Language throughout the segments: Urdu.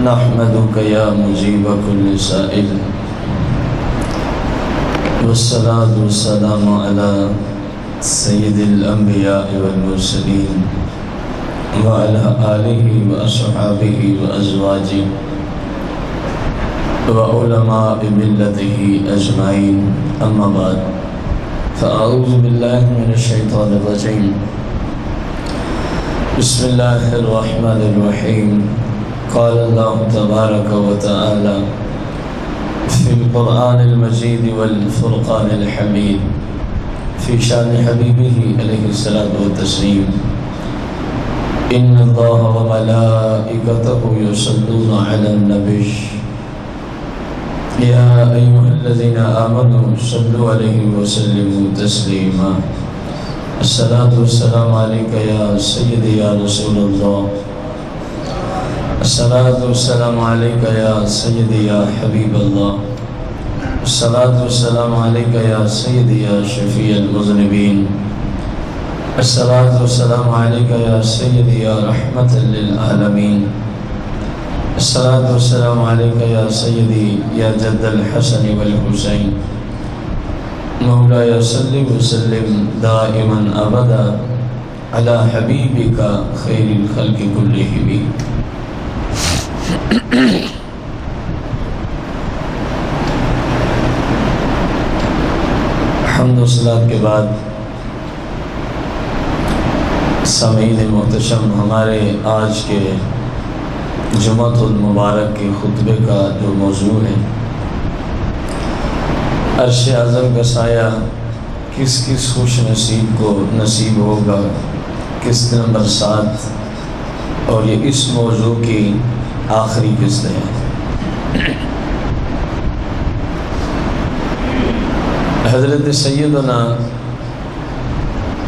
نحمدك يا مجيب كل سائل والصلاة والسلام على سيد الأنبياء والمرسلين وعلى آله وأصحابه وأزواجه وعلماء ملته أجمعين أما بعد فأعوذ بالله من الشيطان الرجيم بسم الله الرحمن الرحيم قال الله تبارك وتعالى في القرآن المجيد والفرقان الحميد في شان حبيبه عليه الصلاة والتسليم إن الله وملائكته يصلون على النبي يا أيها الذين آمنوا صلوا عليه وسلموا تسليما الصلاة والسلام عليك يا سيدي يا رسول الله الصلاة والسلام عليك يا سيدي يا حبيب الله الصلاة والسلام عليك يا سيدي يا شفيع المذنبين الصلاة والسلام عليك يا سيدي يا رحمة للعالمين الصلاة والسلام عليك يا سيدي يا جد الحسن والحسين مولاي صل وسلم دائما أبدا على حبيبك خير الخلق كلهم حمد و صلات کے بعد سامعین محتشم، ہمارے آج کے جمعۃ المبارک کے خطبے کا جو موضوع ہے، عرش اعظم کا سایہ کس کس خوش نصیب کو نصیب ہوگا، قسط نمبر 7، اور یہ اس موضوع کی آخری قسط ہے۔ حضرت سیدنا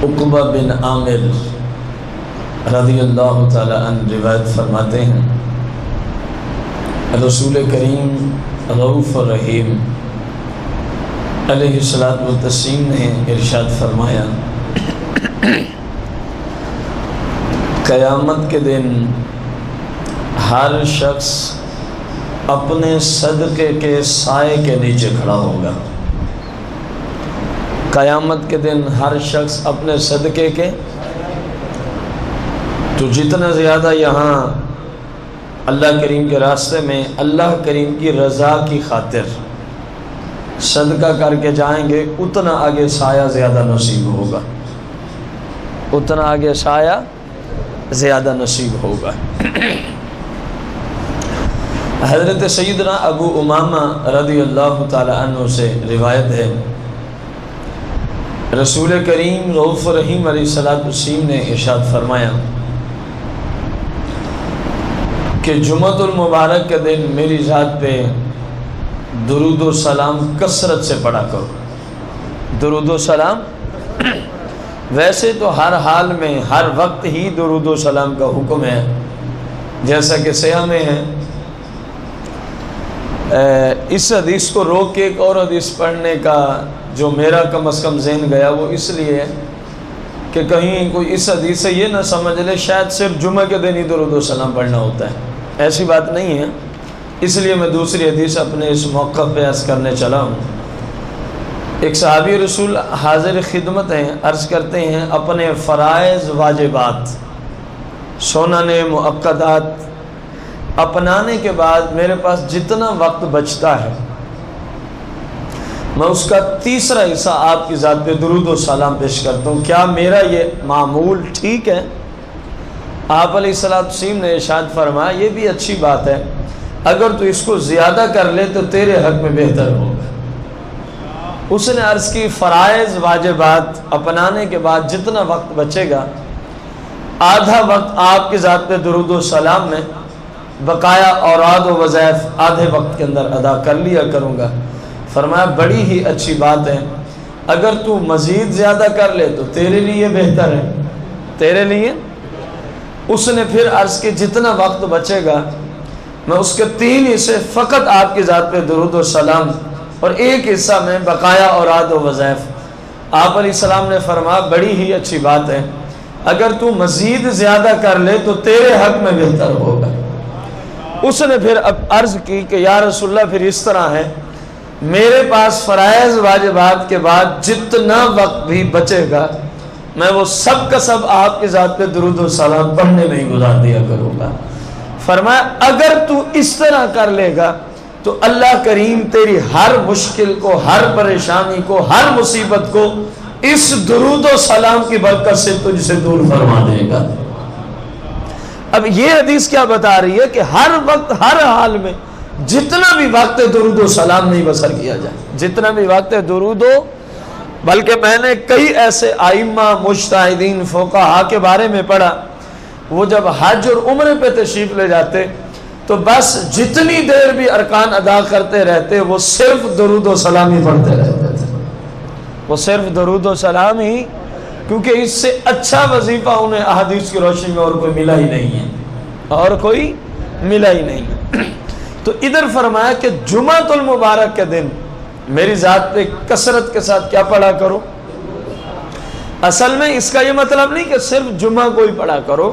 عقبہ بن عامر رضی اللہ تعالی عنہ روایت فرماتے ہیں، رسول کریم رؤوف الرحیم علیہ الصلوۃ والتسلیم نے ارشاد فرمایا، قیامت کے دن ہر شخص اپنے صدقے کے سائے کے نیچے کھڑا ہوگا۔ قیامت کے دن ہر شخص اپنے صدقے کے، تو جتنا زیادہ یہاں اللہ کریم کے راستے میں اللہ کریم کی رضا کی خاطر صدقہ کر کے جائیں گے، اتنا آگے سایہ زیادہ نصیب ہوگا، اتنا آگے سایہ زیادہ نصیب ہوگا۔ حضرت سیدنا ابو امامہ رضی اللہ تعالی عنہ سے روایت ہے، رسول کریم رؤوف الرحیم علیہ الصلوۃ والتسلیم نے ارشاد فرمایا کہ جمعۃ المبارک کے دن میری ذات پہ درود و سلام کثرت سے پڑھا کرو۔ درود و سلام ویسے تو ہر حال میں ہر وقت ہی درود و سلام کا حکم ہے، جیسا کہ صحیح میں ہے۔ اس حدیث کو روک کے ایک اور حدیث پڑھنے کا جو میرا کم از کم ذہن گیا، وہ اس لیے ہے کہ کہیں کوئی اس حدیث سے یہ نہ سمجھ لے شاید صرف جمعہ کے دن ہی درود و سلام پڑھنا ہوتا ہے، ایسی بات نہیں ہے۔ اس لیے میں دوسری حدیث اپنے اس موقع پہ عرض کرنے چلا ہوں۔ ایک صحابی رسول حاضر خدمت ہیں، عرض کرتے ہیں اپنے فرائض واجبات سنن مؤکدات اپنانے کے بعد میرے پاس جتنا وقت بچتا ہے، میں اس کا تیسرا حصہ آپ کی ذات پہ درود و سلام پیش کرتا ہوں۔ کیا میرا یہ معمول ٹھیک ہے؟ آپ علیہ الصلوۃ والسلام نے ارشاد فرمایا، یہ بھی اچھی بات ہے، اگر تو اس کو زیادہ کر لے تو تیرے حق میں بہتر ہوگا۔ اس نے عرض کی فرائض واجبات اپنانے کے بعد جتنا وقت بچے گا، آدھا وقت آپ کی ذات پہ درود و سلام میں، بقایا اوراد و وظائف آدھے وقت کے اندر ادا کر لیا کروں گا۔ فرمایا بڑی ہی اچھی بات ہے، اگر تو مزید زیادہ کر لے تو تیرے لیے بہتر ہے، تیرے لیے۔ اس نے پھر عرض کی جتنا وقت بچے گا میں اس کے 3 حصے فقط آپ کی ذات پہ درود و سلام اور 1 حصہ میں بقایا اوراد و وظائف۔ آپ علیہ السلام نے فرمایا بڑی ہی اچھی بات ہے، اگر تو مزید زیادہ کر لے تو تیرے حق میں بہتر ہوگا۔ اس نے پھر اب عرض کی کہ یا رسول اللہ پھر اس طرح ہے، میرے پاس فرائض واجبات کے بعد جتنا وقت بھی بچے گا میں وہ سب کا سب آپ کی ذات پہ درود و سلام پڑھنے میں ہی گزار دیا کروں گا۔ فرمایا اگر تو اس طرح کر لے گا تو اللہ کریم تیری ہر مشکل کو، ہر پریشانی کو، ہر مصیبت کو اس درود و سلام کی برکت سے تجھ سے دور فرما دے گا۔ اب یہ حدیث کیا بتا رہی ہے کہ ہر وقت ہر حال میں جتنا بھی وقت درود و سلام نہیں بسر کیا جائے، جتنا بھی وقت درود و، بلکہ میں نے کئی ایسے ائمہ مجتہدین فقہا کے بارے میں پڑھا، وہ جب حج اور عمرے پہ تشریف لے جاتے تو بس جتنی دیر بھی ارکان ادا کرتے رہتے وہ صرف درود و سلام ہی پڑھتے رہتے تھے، وہ صرف درود و سلام ہی، کیونکہ اس سے اچھا وظیفہ انہیں احادیث کی روشنی میں اور کوئی ملا ہی نہیں ہے، اور کوئی ملا ہی نہیں ہے۔ تو ادھر فرمایا کہ جمعۃ المبارک کے دن میری ذات پہ کثرت کے ساتھ کیا پڑھا کرو۔ اصل میں اس کا یہ مطلب نہیں کہ صرف جمعہ کو ہی پڑھا کرو،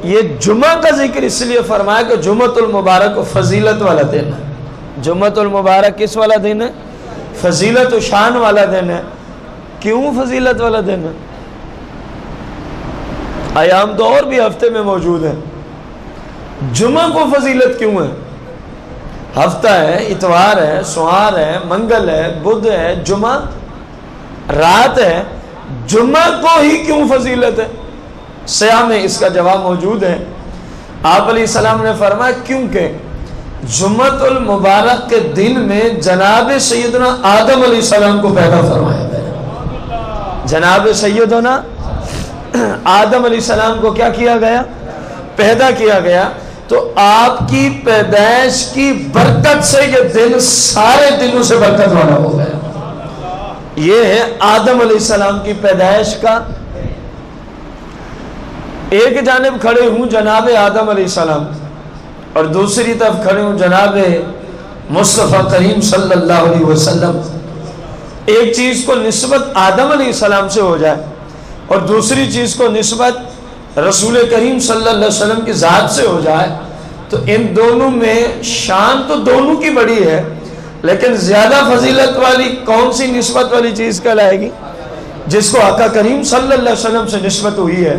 یہ جمعہ کا ذکر اس لیے فرمایا کہ جمعۃ المبارک فضیلت والا دن ہے۔ جمعۃ المبارک کس والا دن ہے؟ فضیلت و شان والا دن ہے۔ کیوں فضیلت والا دن ہے؟ ایام تو اور بھی ہفتے میں موجود ہیں، جمعہ کو فضیلت کیوں ہے؟ ہفتہ ہے، اتوار ہے، سوار ہے، منگل ہے، بدھ ہے، جمعہ رات ہے، جمعہ کو ہی کیوں فضیلت ہے؟ سیاہ میں اس کا جواب موجود ہے۔ آپ علیہ السلام نے فرمایا کیونکہ جمعۃ المبارک کے دن میں جناب سیدنا آدم علیہ السلام کو پیدا فرمایا گیا۔ جناب سیدنا آدم علیہ السلام کو کیا کیا گیا؟ پیدا کیا گیا۔ تو آپ کی پیدائش کی برکت سے یہ دن سارے دنوں سے برکت والا ہو گیا۔ یہ ہے آدم علیہ السلام کی پیدائش کا۔ ایک جانب کھڑے ہوں جناب آدم علیہ السلام اور دوسری طرف کھڑے ہوں جناب مصطفیٰ کریم صلی اللہ علیہ وسلم، ایک چیز کو نسبت آدم علیہ السلام سے ہو جائے اور دوسری چیز کو نسبت رسول کریم صلی اللہ علیہ وسلم کی ذات سے ہو جائے تو ان دونوں میں شان تو دونوں کی بڑی ہے، لیکن زیادہ فضیلت والی کون سی نسبت والی چیز کہلائے گی؟ جس کو آقا کریم صلی اللہ علیہ وسلم سے نسبت ہوئی ہے۔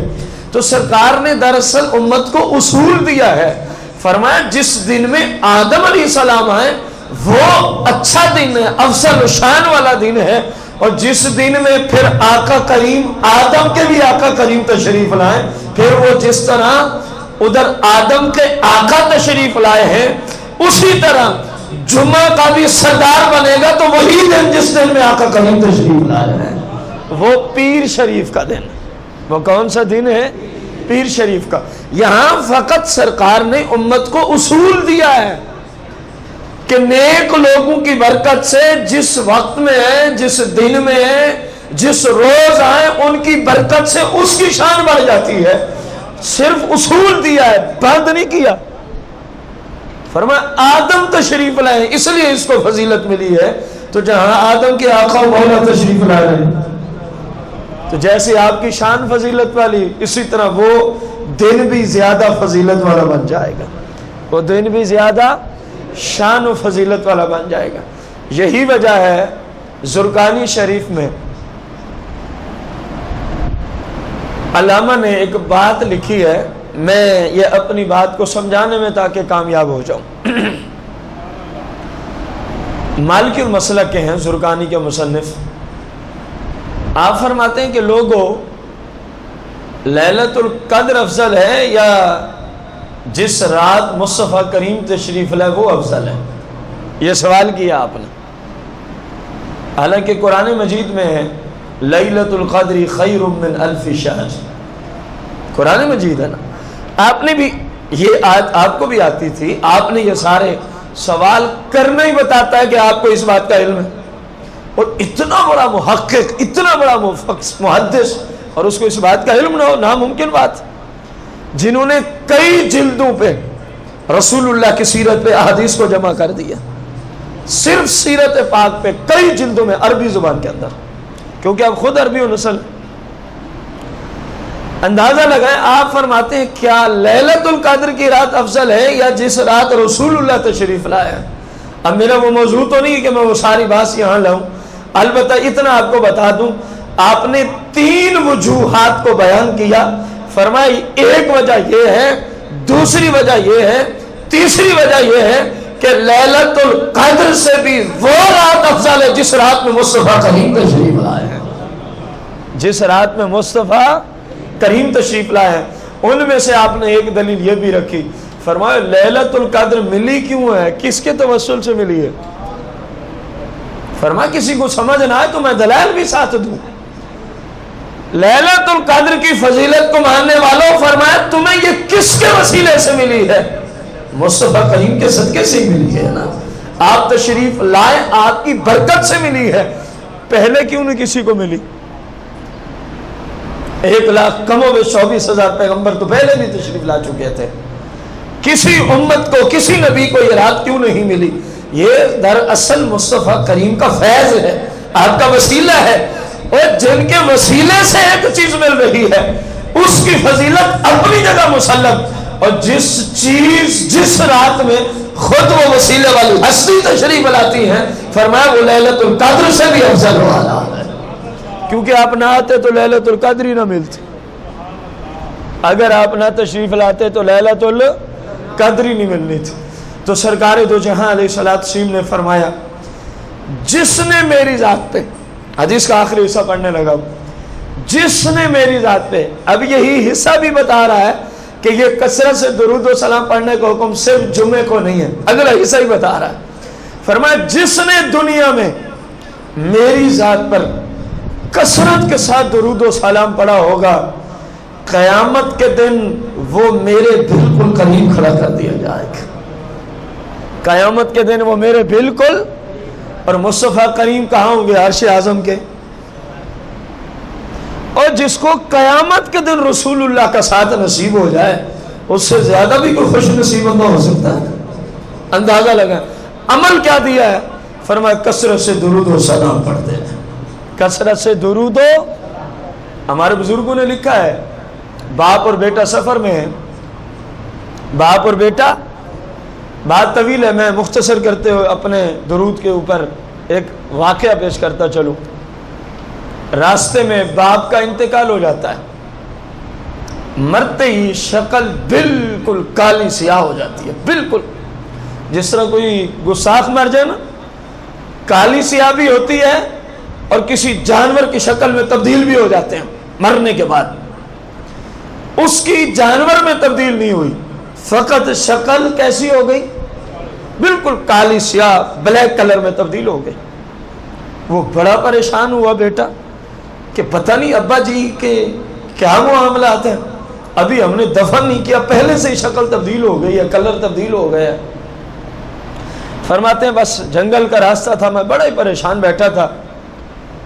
تو سرکار نے دراصل امت کو اصول دیا ہے، فرمایا جس دن میں آدم علیہ السلام آئے وہ اچھا دن ہے، افضل و شان والا دن ہے، اور جس دن میں پھر آقا کریم آدم کے بھی آقا کریم تشریف لائے، پھر وہ جس طرح ادھر آدم کے آقا تشریف لائے ہیں اسی طرح جمعہ کا بھی سردار بنے گا تو وہی دن جس دن میں آقا کریم تشریف لائے ہیں، وہ پیر شریف کا دن۔ وہ کون سا دن ہے؟ پیر شریف کا۔ یہاں فقط سرکار نے امت کو اصول دیا ہے کہ نیک لوگوں کی برکت سے جس وقت میں ہے، جس دن میں ہے، جس روز آئے ان کی برکت سے اس کی شان بڑھ جاتی ہے۔ صرف اصول دیا ہے، بند نہیں کیا۔ فرمایا آدم تشریف لائے اس لیے اس کو فضیلت ملی ہے، تو جہاں آدم کے آقا و مولا تشریف لائے ہیں تو جیسے آپ کی شان فضیلت والی، اسی طرح وہ دن بھی زیادہ فضیلت والا بن جائے گا، وہ دن بھی زیادہ شان و فضیلت والا بن جائے گا۔ یہی وجہ ہے زرقانی شریف میں علامہ نے ایک بات لکھی ہے، میں یہ اپنی بات کو سمجھانے میں تاکہ کامیاب ہو جاؤں۔ مالکی المسلک کے ہیں زرقانی کے مصنف، آپ فرماتے ہیں کہ لوگوں لیلۃ القدر افضل ہے یا جس رات مصطفیٰ کریم تشریف لائے وہ افضل ہے؟ یہ سوال کیا آپ نے۔ حالانکہ قرآن مجید میں ہے لیلۃ القدر خیر من الف شہر، قرآن مجید ہے نا۔ آپ نے بھی یہ آپ کو بھی آتی تھی، آپ نے یہ سارے سوال کرنا ہی بتاتا ہے کہ آپ کو اس بات کا علم ہے، اور اتنا بڑا محقق، اتنا بڑا محدث، اور اس کو اس بات کا علم نہ ہو، ناممکن بات۔ جنہوں نے کئی جلدوں پہ رسول اللہ کی سیرت پہ احادیث کو جمع کر دیا، صرف سیرت پاک پہ کئی جلدوں میں عربی زبان کے اندر، کیونکہ اب خود عربی و نسل۔ اندازہ لگائیں، آپ فرماتے ہیں کیا لیلۃ القدر کی رات افضل ہے یا جس رات رسول اللہ تشریف لائے ہیں؟ اب میرا وہ موضوع تو نہیں کہ میں وہ ساری بات یہاں لاؤں، البتہ اتنا آپ کو بتا دوں، آپ نے 3 وجوہات کو بیان کیا، فرمائی ایک وجہ یہ ہے، دوسری وجہ یہ ہے، تیسری وجہ یہ ہے کہ لیلۃ القدر سے بھی وہ رات افضل ہے جس رات میں مصطفیٰ کریم تشریف لائے ہیں، جس رات میں مصطفیٰ کریم تشریف لائے ہیں۔ ان میں سے آپ نے ایک دلیل یہ بھی رکھی، فرمایا لیلۃ القدر ملی کیوں ہے، کس کے توسل سے ملی ہے؟ فرمایا کسی کو سمجھ نہ آئے تو میں دلائل بھی ساتھ دوں۔ لیلۃ القدر کی فضیلت کو ماننے والوں، فرمایا تمہیں یہ کس کے وسیلے سے ملی ہے؟ مصطفیٰ کریم کے صدقے سے ہی ملی ہے نا، آپ تشریف لائے، آپ کی برکت سے ملی ہے، پہلے کیوں نہیں کسی کو ملی؟ 1,00,000 کم و بیش 24,000 پیغمبر تو پہلے بھی تشریف لا چکے تھے، کسی امت کو، کسی نبی کو یہ رات کیوں نہیں ملی؟ یہ دراصل مصطفیٰ کریم کا فیض ہے، آپ کا وسیلہ ہے، اور جن کے وسیلے سے ایک چیز مل رہی ہے اس کی فضیلت اپنی جگہ مسلم، اور جس رات میں خود وہ وسیلے والی ہستی تشریف لاتی ہیں، فرمایا وہ لیلۃ القدر سے بھی افضل والا ہے، کیونکہ آپ نہ آتے تو لیلۃ القدر ہی نہ ملتی، اگر آپ نہ تشریف لاتے تو لیلۃ القدر ہی نہیں ملنی تھی۔ تو سرکار دو جہاں علیہ السلام نے فرمایا جس نے میری ذات پہ، حدیث کا آخری حصہ پڑھنے لگا، جس نے میری ذات پہ، اب یہی حصہ بھی بتا رہا ہے کہ یہ کثرت سے درود و سلام پڑھنے کا حکم صرف جمعے کو نہیں ہے، اگلا حصہ ہی بتا رہا ہے، فرمایا جس نے دنیا میں میری ذات پر کثرت کے ساتھ درود و سلام پڑھا ہوگا، قیامت کے دن وہ میرے بالکل قریب کھڑا کر دیا جائے گا، قیامت کے دن وہ میرے بالکل، اور مصطفیٰ کریم کہاں ہوں گے؟ عرش اعظم کے، اور جس کو قیامت کے دن رسول اللہ کا ساتھ نصیب ہو جائے اس سے زیادہ بھی کوئی خوش نصیب نہ ہو سکتا ہے۔ اندازہ لگا عمل کیا دیا ہے، فرمایا کثرت سے درود و سلام پڑھتے ہیں، کثرت سے درود و، ہمارے بزرگوں نے لکھا ہے باپ اور بیٹا سفر میں ہیں، باپ اور بیٹا، بات طویل ہے، میں مختصر کرتے ہوئے اپنے درود کے اوپر ایک واقعہ پیش کرتا چلوں۔ راستے میں باپ کا انتقال ہو جاتا ہے، مرتے ہی شکل بالکل کالی سیاہ ہو جاتی ہے، بالکل جس طرح کوئی گستاخ مر جائے نا، کالی سیاہ بھی ہوتی ہے اور کسی جانور کی شکل میں تبدیل بھی ہو جاتے ہیں مرنے کے بعد، اس کی جانور میں تبدیل نہیں ہوئی، فقط شکل کیسی ہو گئی؟ بالکل کالی سیاہ، بلیک کلر میں تبدیل ہو گئی۔ وہ بڑا پریشان ہوا بیٹا کہ پتہ نہیں ابا جی کے کیا معاملات ہیں، ابھی ہم نے دفن نہیں کیا، پہلے سے ہی شکل تبدیل ہو گئی ہے، کلر تبدیل ہو گیا ہے۔ فرماتے ہیں بس جنگل کا راستہ تھا، میں بڑا ہی پریشان بیٹھا تھا،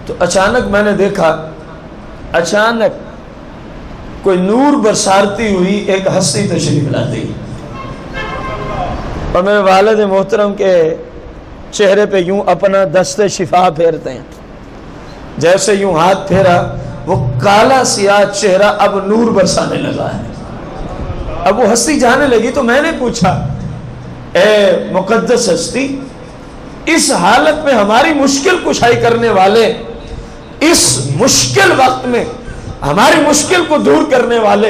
تو اچانک میں نے دیکھا، اچانک کوئی نور برسارتی ہوئی ایک ہستی تشریف لاتی، اور میرے والد محترم کے چہرے پہ یوں اپنا دست شفا پھیرتے ہیں، جیسے یوں ہاتھ پھیرا، وہ کالا سیاہ چہرہ اب نور برسانے لگا ہے۔ اب وہ ہستی جانے لگی تو میں نے پوچھا، اے مقدس ہستی، اس حالت میں ہماری مشکل کشائی کرنے والے، اس مشکل وقت میں ہماری مشکل کو دور کرنے والے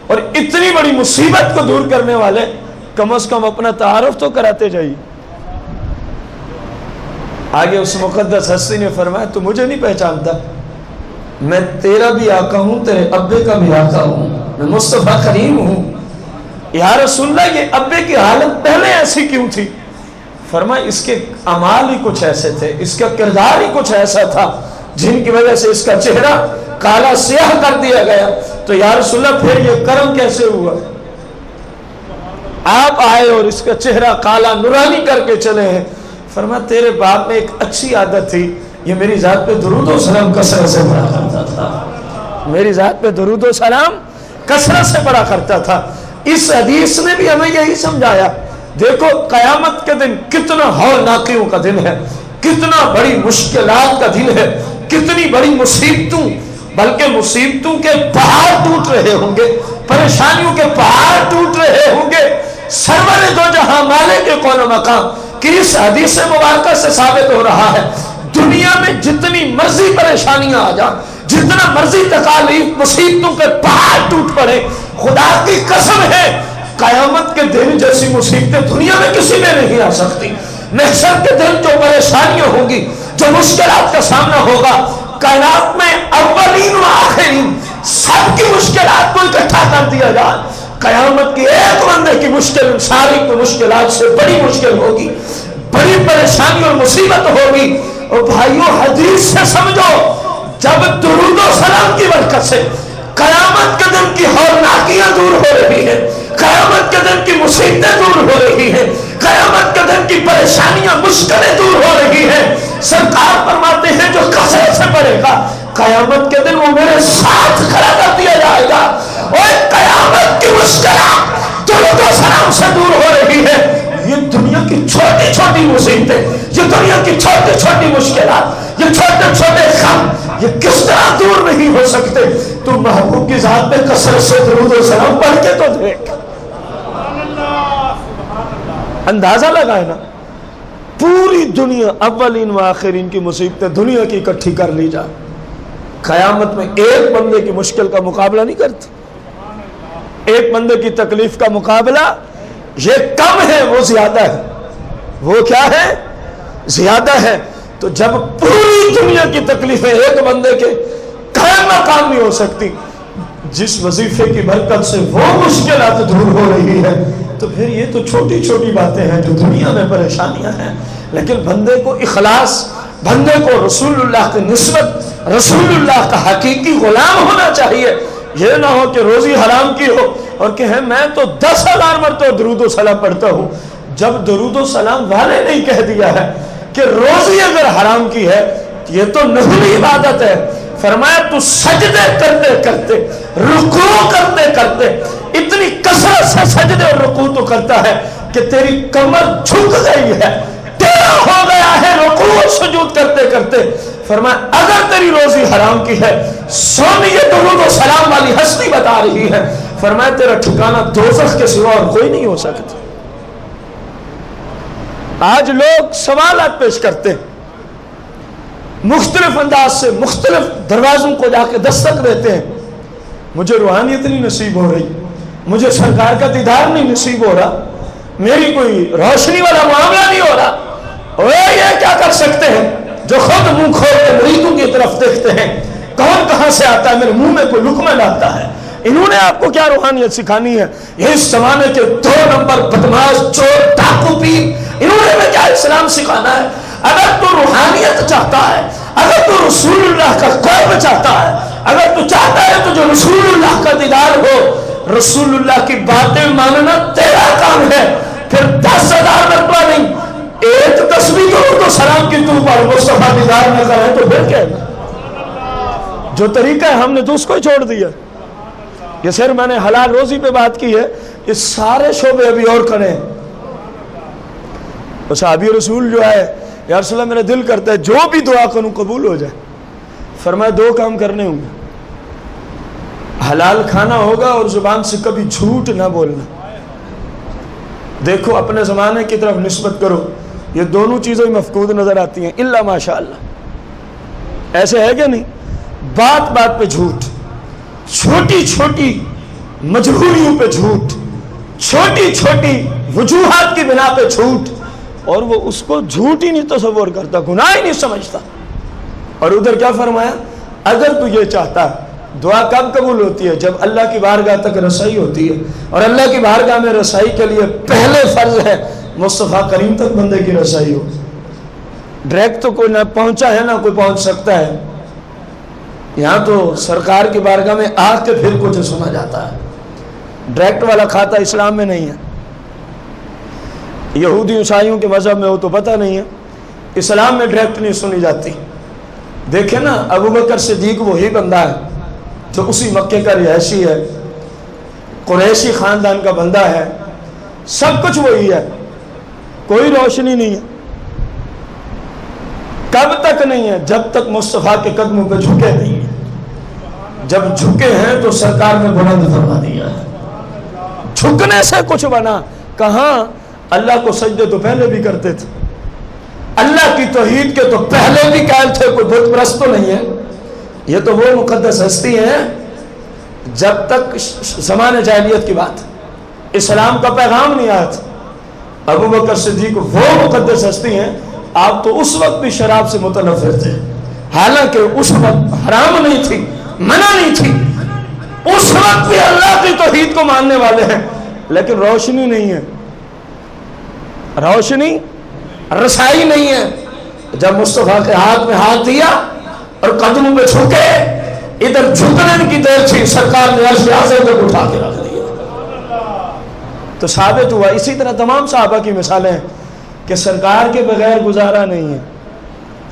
اور اتنی بڑی مصیبت کو دور کرنے والے، کم از کم اپنا تعارف تو کراتے جائیے۔ آگے اس مقدس ہستی نے فرمایا تو مجھے نہیں پہچانتا، میں تیرا بھی آقا ہوں، تیرے ابے کا بھی آقا ہوں، میں مصطفیٰ کریم ہوں۔ یا رسول اللہ یہ ابے کی حالت پہلے ایسی کیوں تھی؟ فرمایا اس کے اعمال ہی کچھ ایسے تھے، اس کا کردار ہی کچھ ایسا تھا جن کی وجہ سے اس کا چہرہ کالا سیاہ کر دیا گیا۔ تو یا رسول اللہ پھر یہ کرم کیسے ہوا؟ آپ آئے اور اس کا چہرہ کالا نورانی کر کے چلے ہیں۔ فرمایا تیرے باپ میں ایک اچھی عادت تھی، یہ میری ذات پہ درود و سلام کثرت سے پڑھا کرتا تھا، میری ذات پہ درود و سلام کثرت سے پڑھا کرتا تھا۔ اس حدیث نے بھی ہمیں یہی سمجھایا، دیکھو قیامت کے دن کتنا ہولناکیوں کا دن ہے، کتنا بڑی مشکلات کا دن ہے، کتنی بڑی مصیبتوں بلکہ مصیبتوں کے پہاڑ ٹوٹ رہے ہوں گے، پریشانیوں کے پہاڑ ٹوٹ رہے ہوں گے۔ سرور دو جہاں مالک قول و مقام کی اس حدیث مبارکہ سے ثابت ہو رہا ہے، دنیا میں جتنی مرضی پریشانیاں آ جائیں، جتنا مرضی تکالیف مصیبتوں کے پہاڑ ٹوٹ پڑے، خدا کی قسم ہے قیامت کے دن جیسی مصیبتیں دنیا میں کسی میں نہیں آ سکتی۔ محشر کے دن جو پریشانیاں ہوں گی، جو مشکلات کا سامنا ہوگا، کائنات میں اولین و آخرین سب کی مشکلات کو اکٹھا کر دیا جائے، قیامت کی ایک بندے کی مشکل ساری کی مشکلات سے بڑی مشکل ہوگی، بڑی پریشانی اور مصیبت ہوگی۔ اور بھائیوں حدیث سے سمجھو، جب درود و سلام کی برکت سے قیامت کے دن کی ہولناکیاں دور ہو رہی ہیں، قیامت کے دن کی مصیبتیں دور ہو رہی ہیں، قیامت کے دن کی پریشانیاں مشکلیں دور ہو رہی ہیں، سرکار فرماتے ہیں جو کثرت سے پڑھے گا قیامت کے دن وہ میرے ساتھ کھڑا کر دیا جائے گا۔ اور قیامت کی مشکلات درود و سلام سے دور ہو رہی ہے۔ یہ دنیا کی چھوٹی چھوٹی مصیبتیں، یہ دنیا کی چھوٹی چھوٹی مشکلات، یہ چھوٹے چھوٹے غم، یہ کس طرح دور نہیں ہو سکتے؟ تو محبوب کی ذات پہ کثرت سے درود و سلام پڑھ کے تو دیکھ، اندازہ لگائے نا، پوری دنیا اولین و آخرین کی مصیبتیں دنیا کی اکٹھی کر لی جائے، قیامت میں ایک بندے کی مشکل کا مقابلہ نہیں کرتی، ایک بندے کی تکلیف کا مقابلہ یہ کم ہے، وہ زیادہ ہے۔ وہ کیا ہے؟ زیادہ ہے۔ تو جب پوری دنیا کی تکلیفیں ایک بندے کے قائم مقام نہیں ہو سکتی، جس وظیفے کی برکت سے وہ مشکلات دور ہو رہی ہے، تو پھر یہ تو چھوٹی چھوٹی باتیں ہیں جو دنیا میں پریشانیاں ہیں۔ لیکن بندے کو اخلاص، بندے کو رسول اللہ کی نسبت، رسول اللہ کا حقیقی غلام ہونا چاہیے۔ یہ نہ ہو کہ روزی حرام کی ہو اور کہیں میں تو 10,000 مرتبہ درود و سلام پڑھتا ہوں، جب درود و سلام والے نہیں کہہ دیا ہے کہ روزی اگر حرام کی ہے یہ تو نفلی عبادت ہے، فرمایا تو سجدے کرتے کرتے، رکوع کرتے کرتے، اتنی کثرت سے سجدے اور رکوع تو کرتا ہے کہ تیری کمر جھک گئی ہے، ٹیڑھا ہو گیا ہے رکوع اور سجود کرتے کرتے۔ فرمایا اگر تیری روزی حرام کی ہے، سن یہ درود و سلام والی ہستی بتا رہی ہے، فرمایا تیرا ٹھکانہ دوزخ کے سوا اور کوئی نہیں ہو سکتا۔ آج لوگ سوالات پیش کرتے ہیں، مختلف انداز سے مختلف دروازوں کو جا کے دستک دیتے ہیں، مجھے روحانیت نہیں نصیب ہو رہی، مجھے سرکار کا دیدار نہیں نصیب ہو رہا، میری کوئی روشنی والا معاملہ نہیں ہو رہا۔ اور یہ کیا کر سکتے ہیں جو خود منہ کھول کے مریدوں کی طرف دیکھتے ہیں، کون کہاں سے آتا ہے، میرے منہ میں کوئی لقمہ لاتا ہے۔ انہوں نے آپ کو کیا روحانیت سکھانی ہے؟ یہ اس زمانے کے 2 نمبر بدماش، چور، ڈاکو پیر، انہوں نے ہمیں کیا اسلام سکھانا ہے؟ اگر تو روحانیت چاہتا ہے، اگر تو رسول اللہ کا قرب چاہتا ہے، اگر تو چاہتا ہے تو جو رسول اللہ کا دیدار ہو، رسول اللہ کی باتیں ماننا تیرا کام ہے۔ پھر 10,000 مرتبہ نہیں، ایک تسبیح تو سلام کی تو پر مصطفیٰ دیدار نہ کرے تو پھر کیا ہے؟ جو طریقہ ہے ہم نے تو اس کو ہی چھوڑ دیا۔ یہ صرف میں نے حلال روزی پہ بات کی ہے، یہ سارے شعبے ابھی اور کریں۔ صحابی رسول جو ہے، یا رسول اللہ میرا دل کرتا ہے جو بھی دعا کروں قبول ہو جائے، فرمایا 2 کام کرنے ہوں گے، حلال کھانا ہوگا اور زبان سے کبھی جھوٹ نہ بولنا۔ دیکھو اپنے زمانے کی طرف نسبت کرو، یہ دونوں چیزیں مفقود نظر آتی ہیں، الا ماشاءاللہ۔ ایسے ہے کہ نہیں؟ بات بات پہ جھوٹ، چھوٹی چھوٹی مجبوریوں پہ جھوٹ، چھوٹی چھوٹی وجوہات کی بنا پہ جھوٹ، اور وہ اس کو جھوٹ ہی نہیں تصور کرتا، گناہ ہی نہیں سمجھتا۔ اور ادھر کیا فرمایا؟ اگر تو یہ چاہتا ہے، دعا کب قبول ہوتی ہے؟ جب اللہ کی بارگاہ تک رسائی ہوتی ہے، اور اللہ کی بارگاہ میں رسائی کے لیے پہلے فرض ہے مصطفیٰ کریم تک بندے کی رسائی ہو۔ ڈائریکٹ تو کوئی نہ پہنچا ہے نہ کوئی پہنچ سکتا ہے، یہاں تو سرکار کی بارگاہ میں آ کے پھر کچھ سنا جاتا ہے۔ ڈائریکٹ والا کھاتا اسلام میں نہیں ہے، یہودی عیسائیوں کے مذہب میں وہ تو پتہ نہیں ہے، اسلام میں ڈائریکٹ نہیں سنی جاتی۔ دیکھیں نا، ابو بکر صدیق وہی بندہ ہے جو اسی مکے کا رہائشی ہے، قریشی خاندان کا بندہ ہے، سب کچھ وہی ہے، کوئی روشنی نہیں ہے۔ کب تک نہیں ہے؟ جب تک مصطفیٰ کے قدموں پہ جھکے نہیں ہے۔ جب جھکے ہیں تو سرکار نے بلند فرما دیا ہے. جھکنے سے کچھ بنا کہاں؟ اللہ کو سجدے تو پہلے بھی کرتے تھے, اللہ کی توحید کے تو پہلے بھی قائل تھے, کوئی بت پرست تو نہیں ہے. یہ تو وہ مقدس ہستی ہیں جب تک زمانہ جاہلیت کی بات, اسلام کا پیغام نہیں آیا تھا. ابو بکر صدیق وہ مقدس ہستی ہیں, آپ تو اس وقت بھی شراب سے متنفر تھے, حالانکہ اس وقت حرام نہیں تھی, منع نہیں تھی, اس وقت بھی اللہ کی توحید کو ماننے والے ہیں, لیکن روشنی نہیں ہے, روشنی رسائی نہیں ہے. جب مصطفیٰ کے ہاتھ میں ہاتھ دیا اور قدموں پہ جھکے, ادھر جھکنے کی دیر تھی, سرکار نے عرش اعظم تک اٹھا کے رکھ دیا. تو ثابت ہوا. اسی طرح تمام صحابہ کی مثالیں ہیں کہ سرکار کے بغیر گزارا نہیں ہے,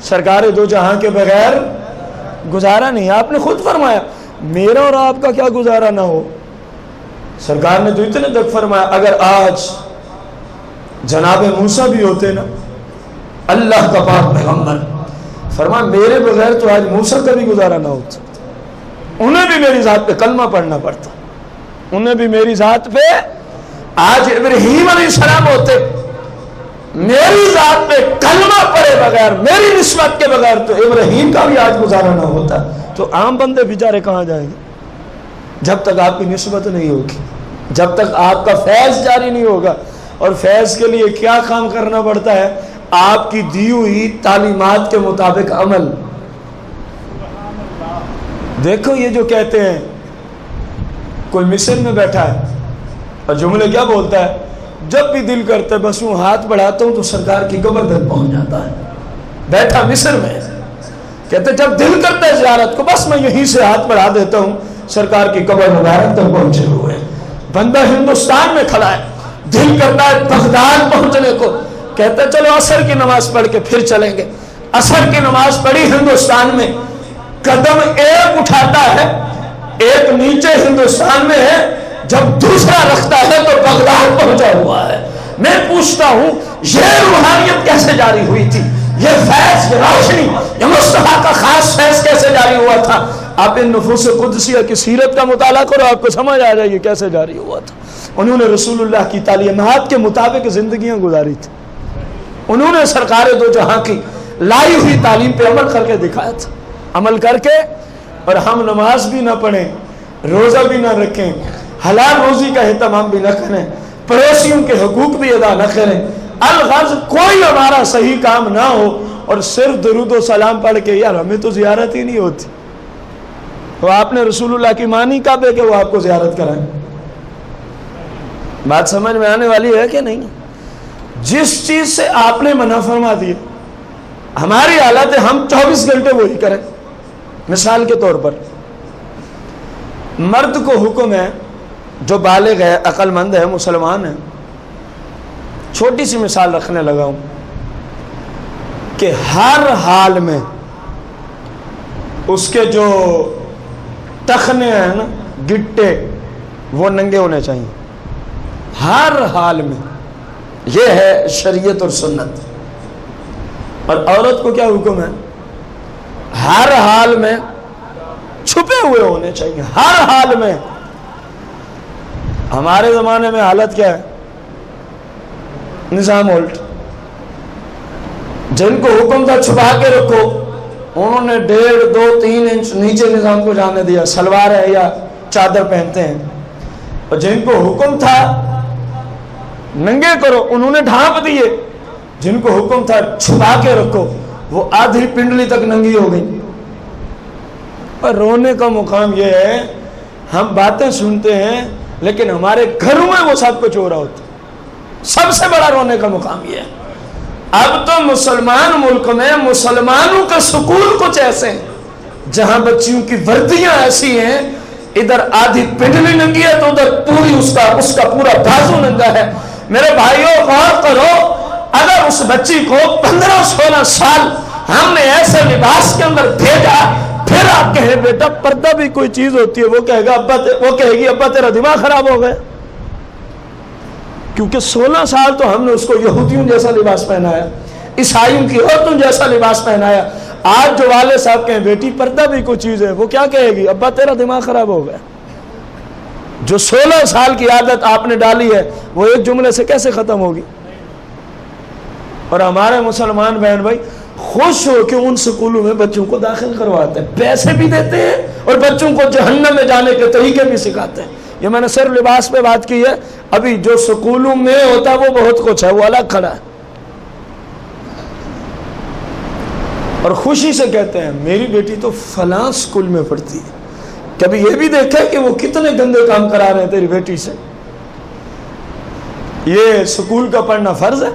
سرکار دو جہاں کے بغیر گزارا نہیں ہے. آپ نے خود فرمایا میرا اور آپ کا کیا گزارا نہ ہو. سرکار نے تو اتنے تک فرمایا اگر آج جناب موسیٰ بھی ہوتے نا, اللہ کا پاک پیغمبر, فرمایا میرے بغیر تو آج موسیٰ کا بھی گزارا نہ ہوتا, انہیں بھی میری ذات پہ کلمہ پڑھنا پڑتا, انہیں بھی میری ذات پہ. آج ابراہیم علیہ السلام ہوتے, میری ذات پہ کلمہ پڑھے بغیر, میری نسبت کے بغیر, تو ابراہیم کا بھی آج گزارا نہ ہوتا. تو عام بندے بیچارے کہاں جائیں گے جب تک آپ کی نسبت نہیں ہوگی, جب تک آپ کا فیض جاری نہیں ہوگا. اور فیض کے لیے کیا کام کرنا پڑتا ہے؟ آپ کی دی ہوئی تعلیمات کے مطابق عمل. دیکھو یہ جو کہتے ہیں, کوئی مصر میں بیٹھا ہے اور جملے کیا بولتا ہے, جب بھی دل کرتا ہے بس یوں ہاتھ بڑھاتا ہوں تو سرکار کی قبر تک پہنچ جاتا ہے. بیٹھا مصر میں, کہتے جب دل کرتا ہے زیارت کو بس میں یہیں سے ہاتھ بڑھا دیتا ہوں, سرکار کی قبر مبارک تک پہنچے ہوئے. بندہ ہندوستان میں کھڑا ہے, دل کرتا ہے بغداد پہنچنے کو, کہتا ہے چلو عصر کی نماز پڑھ کے پھر چلیں گے. عصر کی نماز پڑھی ہندوستان میں, قدم ایک اٹھاتا ہے, ایک نیچے ہندوستان میں ہے, جب دوسرا رکھتا ہے تو بغداد پہنچا ہوا ہے. میں پوچھتا ہوں یہ روحانیت کیسے جاری ہوئی تھی, یہ فیض, یہ روشنی, یہ مصطفیٰ کا خاص فیض کیسے جاری ہوا تھا؟ آپ ان نفوس قدسیہ کی سیرت کا مطالعہ کرو, آپ کو سمجھ آ جائے گی کیسے جاری ہوا تھا. انہوں نے رسول اللہ کی تعلیمات کے مطابق زندگیاں گزاری تھی, انہوں نے سرکار دو جہاں کی لائی ہوئی تعلیم پہ عمل کر کے دکھایا تھا. عمل کر کے, اور ہم نماز بھی نہ پڑھیں, روزہ بھی نہ رکھیں, حلال روزی کا اہتمام بھی نہ کریں, پڑوسیوں کے حقوق بھی ادا نہ کریں, الغرض کوئی ہمارا صحیح کام نہ ہو, اور صرف درود و سلام پڑھ کے یار ہمیں تو زیارت ہی نہیں ہوتی. تو آپ نے رسول اللہ کی مانی کب ہے کہ وہ آپ کو زیارت کرائیں؟ بات سمجھ میں آنے والی ہے کہ نہیں؟ جس چیز سے آپ نے منع فرما دی, ہماری حالت ہے ہم 24 گھنٹے وہی کریں. مثال کے طور پر مرد کو حکم ہے جو بالغ ہے, عقل مند ہے, مسلمان ہے, چھوٹی سی مثال رکھنے لگا ہوں کہ ہر حال میں اس کے جو ٹخنے ہیں نا, گٹے, وہ ننگے ہونے چاہیے ہر حال میں. یہ ہے شریعت اور سنت. اور عورت کو کیا حکم ہے؟ ہر حال میں چھپے ہوئے ہونے چاہیے, ہر حال میں. ہمارے زمانے میں حالت کیا ہے؟ نظام الٹ. جن کو حکم تھا چھپا کے رکھو, انہوں نے 1.5, 2, 3 انچ نیچے نظام کو جانے دیا, سلوار ہے یا چادر پہنتے ہیں. اور جن کو حکم تھا ننگے کرو, انہوں نے ڈھانپ دیے. جن کو حکم تھا چھپا کے رکھو, وہ آدھی پنڈلی تک ننگی ہو گئی. اور رونے کا مقام یہ ہے, ہم باتیں سنتے ہیں لیکن ہمارے گھروں میں وہ سب کچھ ہو رہا ہوتا. سب سے بڑا رونے کا مقام یہ ہے. اب تو مسلمان ملک میں مسلمانوں کا سکول کچھ ایسے ہیں جہاں بچیوں کی وردیاں ایسی ہیں, ادھر آدھی پنڈلی ننگی ہے تو ادھر پوری اس کا پورا بازو ننگا ہے. میرے بھائیوں غور کرو, اگر اس بچی کو 15-16 سال ہم نے ایسے لباس کے اندر بھیجا, پھر آپ کہے بیٹا پردہ بھی کوئی چیز ہوتی ہے, وہ کہے گی ابا تیرا دماغ خراب ہو گیا. کیونکہ 16 سال تو ہم نے اس کو یہودیوں جیسا لباس پہنایا, عیسائیوں کی عورتوں جیسا لباس پہنایا. آج جو والد صاحب کہیں بیٹی پردہ بھی کوئی چیز ہے، وہ کیا کہے گی؟ ابا تیرا دماغ خراب ہو گیا، جو 16 سال کی عادت آپ نے ڈالی ہے وہ ایک جملے سے کیسے ختم ہوگی؟ اور ہمارے مسلمان بہن بھائی خوش ہو کہ ان سکولوں میں بچوں کو داخل کرواتے ہیں، پیسے بھی دیتے ہیں اور بچوں کو جہنم میں جانے کے طریقے بھی سکھاتے ہیں۔ یہ میں نے صرف لباس پہ بات کی ہے، ابھی جو سکولوں میں ہوتا ہے وہ بہت کچھ ہے، وہ الگ کھڑا ہے۔ اور خوشی سے کہتے ہیں میری بیٹی تو فلاں سکول میں پڑھتی ہے۔ کبھی یہ بھی دیکھا کہ وہ کتنے گندے کام کرا رہے ہیں تیری بیٹی سے؟ یہ سکول کا پڑھنا فرض ہے؟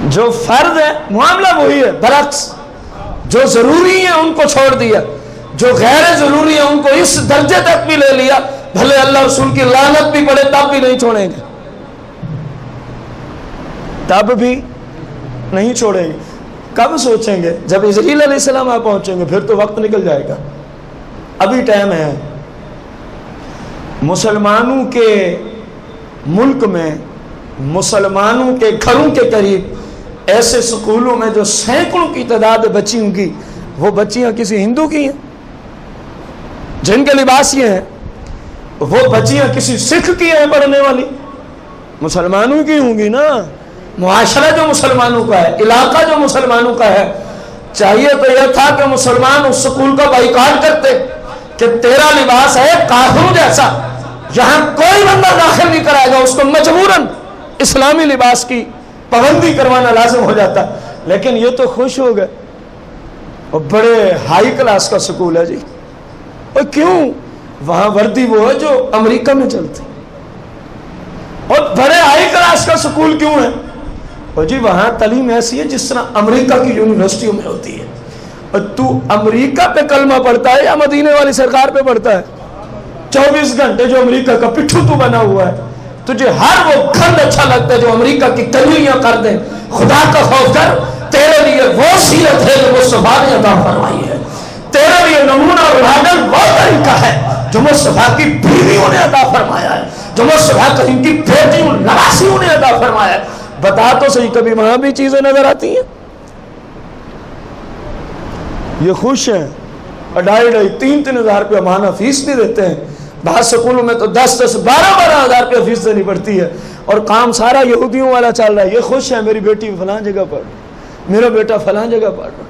جو فرض ہے معاملہ وہی ہے، برعکس جو ضروری ہے ان کو چھوڑ دیا، جو غیر ضروری ہے ان کو اس درجے تک بھی لے لیا، بھلے اللہ رسول کی لعنت بھی پڑے تب بھی نہیں چھوڑیں گے، تب بھی نہیں چھوڑیں گے۔ کب سوچیں گے؟ جب اسرائیل علیہ السلام آپ پہنچیں گے، پھر تو وقت نکل جائے گا، ابھی ٹائم ہے۔ مسلمانوں کے ملک میں، مسلمانوں کے گھروں کے قریب ایسے سکولوں میں جو سینکڑوں کی تعداد بچیوں کی، وہ بچیاں کسی ہندو کی ہیں جن کے لباس یہ ہیں، وہ بچیاں کسی سکھ کی ہیں پڑھنے والی؟ مسلمانوں کی ہوں گی نا۔ معاشرہ جو مسلمانوں کا ہے، علاقہ جو مسلمانوں کا ہے، چاہیے تو یہ تھا کہ مسلمان اس سکول کا بائیکاٹ کرتے کہ تیرا لباس ہے کافروں جیسا، یہاں کوئی بندہ داخل نہیں کرائے گا، اس کو مجبوراً اسلامی لباس کی پابندی کروانا لازم ہو جاتا۔ لیکن یہ تو خوش ہو گئے، اور بڑے ہائی کلاس کا سکول ہے جی۔ اور کیوں؟ وہاں وردی وہ ہے جو امریکہ میں چلتی، اور بڑے ہائی کلاس کا سکول کیوں ہے؟ اور جی وہاں تعلیم ایسی ہے جس طرح امریکہ کی یونیورسٹیوں میں ہوتی ہے۔ اور تو امریکہ پہ کلمہ پڑھتا ہے یا مدینے والی سرکار پہ پڑھتا ہے؟ 24 گھنٹے جو امریکہ کا پٹھو تو بنا ہوا ہے، تجھے ہر وہ گھند اچھا لگتا ہے جو امریکہ کی تنویاں کر دیں۔ خدا کا خوف کر، تیرے لیے وہ سیرت ہے جو مصطفیٰ نے عطا فرمائی ہے، تیرے لیے نمونہ اور ماڈل وہ طریقہ ہے جو مصطفیٰ کی بیویوں نے عطا فرمایا ہے، جو مصطفیٰ کریم کی بیٹیوں نواسیوں نے عطا فرمایا ہے۔ بتا تو صحیح، کبھی وہاں بھی چیزیں نظر آتی ہیں؟ یہ خوش ہیں، 2.5 3 ہزار روپیہ ماہانہ فیس بھی دیتے ہیں، بعض سکولوں میں تو 10 12 ہزار روپیہ فیس دینی پڑتی ہے، اور کام سارا یہودیوں والا چل رہا ہے۔ یہ خوش ہے میری بیٹی فلاں جگہ پڑھ رہی، میرا بیٹا فلاں جگہ پڑھ رہا،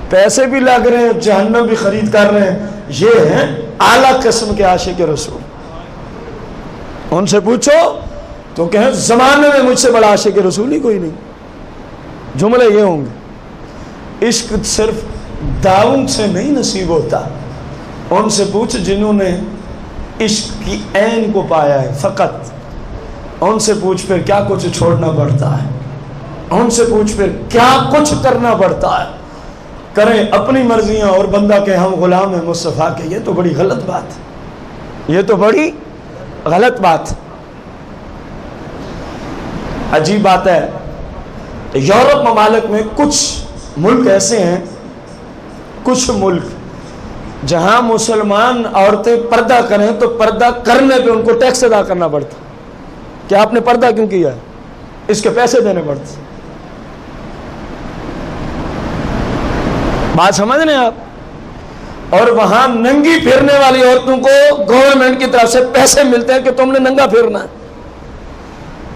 پیسے بھی لگ رہے ہیں، جہنم بھی خرید کر رہے ہیں۔ یہ ہیں اعلیٰ قسم کے عاشق رسول۔ ان سے پوچھو تو کہیں زمانے میں مجھ سے بڑا عاشق رسول ہی کوئی نہیں۔ جملے یہ ہوں گے۔ عشق صرف داؤں سے نہیں نصیب ہوتا، ان سے پوچھ جنہوں نے عشق کی عین کو پایا ہے فقط، ان سے پوچھ پھر کیا کچھ چھوڑنا پڑتا ہے، ان سے پوچھ پھر کیا کچھ کرنا پڑتا ہے۔ کریں اپنی مرضیاں اور بندہ کہ ہم غلام ہیں مصطفیٰ کے، یہ تو بڑی غلط بات ہے، یہ تو بڑی غلط بات ہے۔ عجیب بات ہے، یورپ ممالک میں کچھ ملک ایسے ہیں، کچھ ملک جہاں مسلمان عورتیں پردہ کریں تو پردہ کرنے پہ ان کو ٹیکس ادا کرنا پڑتا کہ آپ نے پردہ کیوں کیا ہے، اس کے پیسے دینے پڑتے۔ بات سمجھ رہے ہیں آپ؟ اور وہاں ننگی پھرنے والی عورتوں کو گورنمنٹ کی طرف سے پیسے ملتے ہیں کہ تم نے ننگا پھرنا ہے۔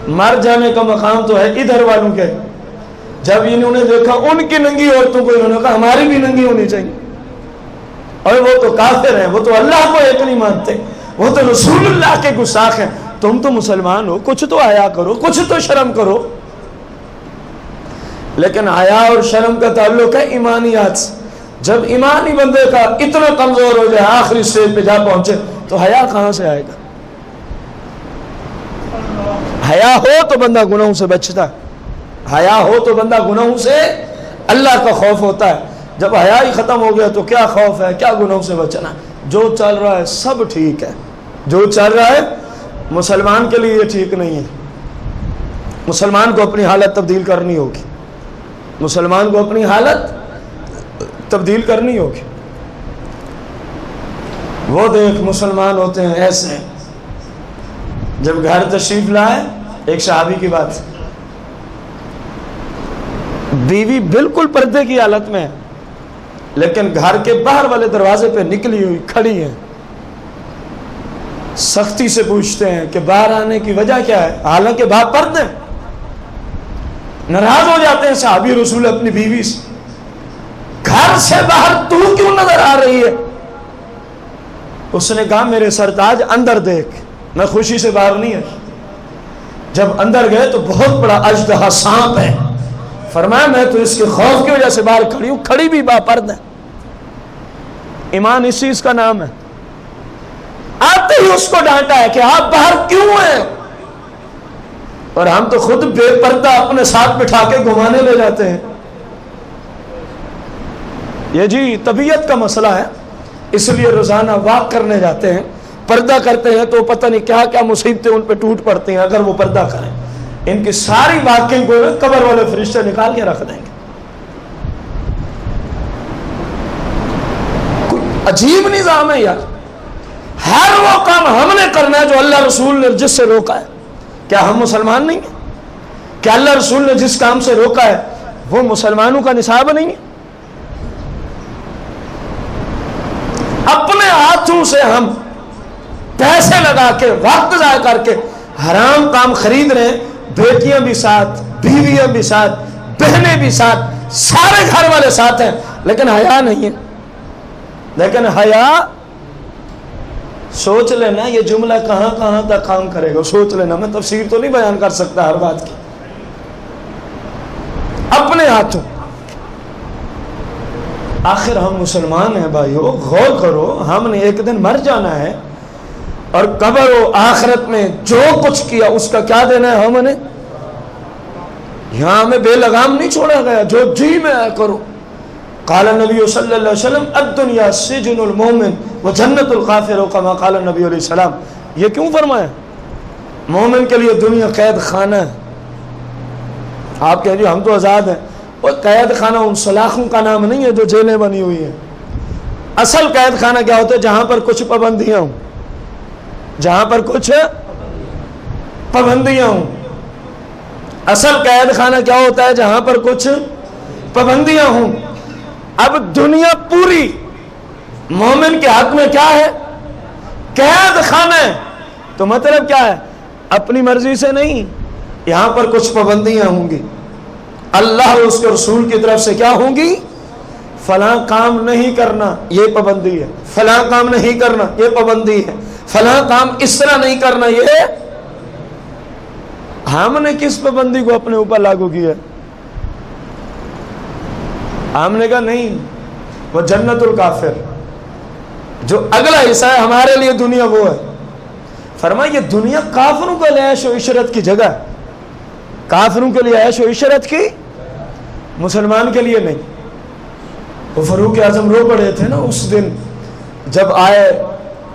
مر جانے کا مقام تو ہے ادھر والوں کے۔ جب انہوں نے دیکھا ان کی ننگی عورتوں کو، انہوں نے کہا ہماری بھی ننگی ہونی چاہیے، اور وہ تو کافر ہیں، وہ تو اللہ کو ایک نہیں مانتے، وہ تو رسول اللہ کے گستاخ ہیں۔ تم تو مسلمان ہو، کچھ تو حیا کرو، کچھ تو شرم کرو۔ لیکن حیا اور شرم کا تعلق ہے ایمانیات سے۔ جب ایمانی بندے کا اتنا کمزور ہو جائے، آخری سٹیج پہ جا پہنچے، تو حیا کہاں سے آئے گا؟ حیا ہو تو بندہ گناہوں سے بچتا ہے، حیا ہو تو بندہ گناہوں سے، اللہ کا خوف ہوتا ہے۔ جب حیا ہی ختم ہو گیا تو کیا خوف ہے، کیا گناہوں سے بچنا؟ جو چل رہا ہے سب ٹھیک ہے، جو چل رہا ہے مسلمان کے لیے یہ ٹھیک نہیں ہے۔ مسلمان کو اپنی حالت تبدیل کرنی ہوگی، مسلمان کو اپنی حالت تبدیل کرنی ہوگی۔ وہ دیکھ مسلمان ہوتے ہیں ایسے، جب گھر تشریف لائے، ایک صحابی کی بات، بیوی بالکل پردے کی حالت میں ہے، لیکن گھر کے باہر والے دروازے پہ نکلی ہوئی کھڑی ہیں، سختی سے پوچھتے ہیں کہ باہر آنے کی وجہ کیا ہے، حالانکہ باپ پردے ہیں۔ ناراض ہو جاتے ہیں صحابی رسول اپنی بیوی سے، گھر سے باہر تو کیوں نظر آ رہی ہے؟ اس نے کہا میرے سرتاج اندر دیکھ، میں خوشی سے باہر نہیں ہے۔ جب اندر گئے تو بہت بڑا اژدہا سانپ ہے، فرمایا میں تو اس کے خوف کی وجہ سے باہر کھڑی ہوں، کھڑی بھی باپرد ہے۔ ایمان اس چیز کا نام ہے۔ آتے ہی اس کو ڈانٹا ہے کہ آپ باہر کیوں ہیں، اور ہم تو خود بے پردہ اپنے ساتھ بٹھا کے گھمانے لے جاتے ہیں۔ یہ جی طبیعت کا مسئلہ ہے، اس لیے روزانہ واک کرنے جاتے ہیں، پردہ کرتے ہیں تو پتہ نہیں کیا کیا مصیبتیں ان پہ ٹوٹ پڑتی ہیں اگر وہ پردہ کریں۔ ان کی ساری واقعی کو قبر والے فرشتے نکال کے رکھ دیں گے۔ کوئی عجیب نظام ہے یار، ہر وہ کام ہم نے کرنا ہے جو اللہ رسول نے جس سے روکا ہے۔ کیا ہم مسلمان نہیں ہیں؟ کیا اللہ رسول نے جس کام سے روکا ہے وہ مسلمانوں کا نصاب نہیں ہے؟ اپنے ہاتھوں سے ہم پیسے لگا کے وقت ضائع کر کے حرام کام خرید رہے ہیں، بیٹیاں بھی ساتھ، بیویاں بھی ساتھ، بہنیں بھی ساتھ، سارے گھر والے ساتھ ہیں، لیکن حیا نہیں ہے۔ لیکن حیا، سوچ لینا یہ جملہ کہاں کہاں تک کام کرے گا، سوچ لینا، میں تفسیر تو نہیں بیان کر سکتا ہر بات کی۔ اپنے ہاتھوں، آخر ہم مسلمان ہیں بھائیو، غور کرو، ہم نے ایک دن مر جانا ہے، اور قبر و آخرت میں جو کچھ کیا اس کا کیا دینا ہے ہم نے؟ یہاں ہمیں بے لگام نہیں چھوڑا گیا، جو جی میں کرو۔ قال النبی صلی اللہ علیہ وسلم الدنیا سجن المومن وجنت الکافر، کما قال النبی علیہ السلام۔ یہ کیوں فرمایا؟ مومن کے لیے دنیا قید خانہ ہے۔ آپ کہہ رہے ہم تو آزاد ہیں، وہ قید خانہ ان سلاخوں کا نام نہیں ہے جو جیلیں بنی ہوئی ہیں۔ اصل قید خانہ کیا ہوتا ہے؟ جہاں پر کچھ پابندیاں ہوں، جہاں پر کچھ پابندیاں ہوں۔ اصل قید خانہ کیا ہوتا ہے؟ جہاں پر کچھ پابندیاں ہوں۔ اب دنیا پوری مومن کے حق میں کیا ہے؟ قید خانہ ہے۔ تو مطلب کیا ہے؟ اپنی مرضی سے نہیں، یہاں پر کچھ پابندیاں ہوں گی، اللہ اور اس کے رسول کی طرف سے کیا ہوں گی؟ فلاں کام نہیں کرنا، یہ پابندی ہے، فلاں کام نہیں کرنا، یہ پابندی ہے، فلاں کام اس طرح نہیں کرنا، یہ ہم نے کس پابندی کو اپنے اوپر لاگو کیا؟ ہم نے کہا نہیں، وہ جنت الکافر، جو اگلا حصہ ہے ہمارے لیے دنیا وہ ہے۔ فرمایا یہ دنیا کافروں کے لیے عیش و عشرت کی جگہ ہے، کافروں کے لیے عیش و عشرت کی، مسلمان کے لیے نہیں۔ وہ فاروق اعظم رو پڑے تھے نا اس دن جب آئے